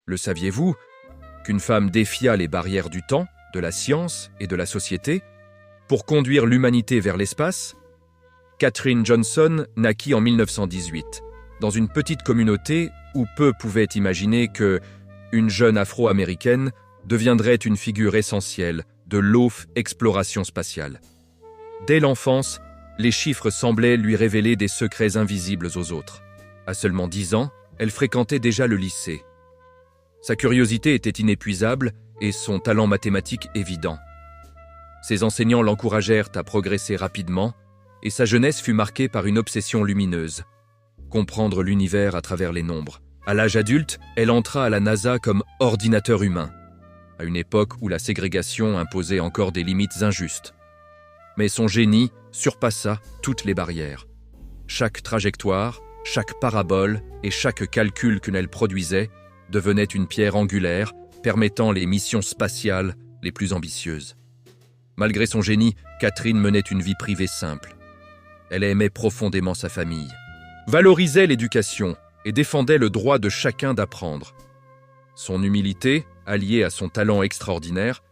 Le saviez-vous qu'une femme défia les barrières du temps, de la science et de la société pour conduire l'humanité vers l'espace? Katherine Johnson naquit en 1918, dans une petite communauté où peu pouvaient imaginer qu'une jeune Afro-américaine deviendrait une figure essentielle de l'exploration spatiale. Dès l'enfance, les chiffres semblaient lui révéler des secrets invisibles aux autres. À seulement 10 ans, elle fréquentait déjà le lycée. Sa curiosité était inépuisable et son talent mathématique évident. Ses enseignants l'encouragèrent à progresser rapidement et sa jeunesse fut marquée par une obsession lumineuse: comprendre l'univers à travers les nombres. À l'âge adulte, elle entra à la NASA comme ordinateur humain, à une époque où la ségrégation imposait encore des limites injustes. Mais son génie surpassa toutes les barrières. Chaque trajectoire, chaque parabole et chaque calcul qu'elle produisait devenait une pierre angulaire permettant les missions spatiales les plus ambitieuses. Malgré son génie, Katherine menait une vie privée simple. Elle aimait profondément sa famille, valorisait l'éducation et défendait le droit de chacun d'apprendre. Son humilité, alliée à son talent extraordinaire,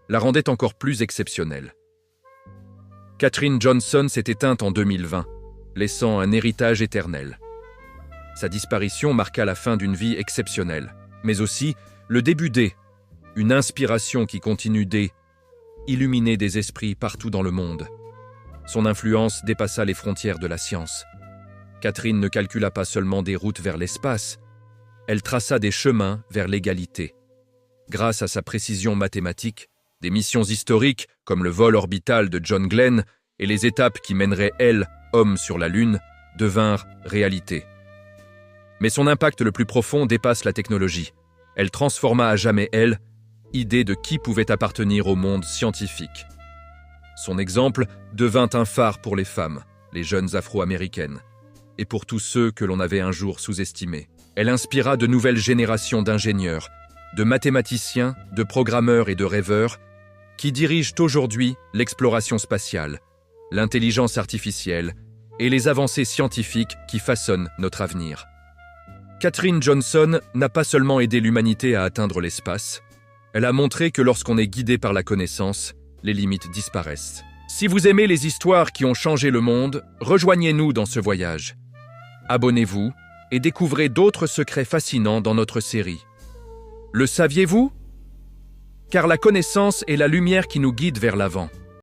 la rendait encore plus exceptionnelle. Katherine Johnson s'est éteinte en 2020, laissant un héritage éternel. Sa disparition marqua la fin d'une vie exceptionnelle, mais aussi le début une inspiration qui continue illuminer des esprits partout dans le monde. Son influence dépassa les frontières de la science. Katherine ne calcula pas seulement des routes vers l'espace, elle traça des chemins vers l'égalité. Grâce à sa précision mathématique, des missions historiques comme le vol orbital de John Glenn et les étapes qui mèneraient homme sur la Lune, devinrent réalité. Mais son impact le plus profond dépasse la technologie. Elle transforma à jamais idée de qui pouvait appartenir au monde scientifique. Son exemple devint un phare pour les femmes, les jeunes afro-américaines, et pour tous ceux que l'on avait un jour sous-estimés. Elle inspira de nouvelles générations d'ingénieurs, de mathématiciens, de programmeurs et de rêveurs qui dirigent aujourd'hui l'exploration spatiale, l'intelligence artificielle et les avancées scientifiques qui façonnent notre avenir. Katherine Johnson n'a pas seulement aidé l'humanité à atteindre l'espace, elle a montré que lorsqu'on est guidé par la connaissance, les limites disparaissent. Si vous aimez les histoires qui ont changé le monde, rejoignez-nous dans ce voyage. Abonnez-vous et découvrez d'autres secrets fascinants dans notre série. Le saviez-vous? Car la connaissance est la lumière qui nous guide vers l'avant.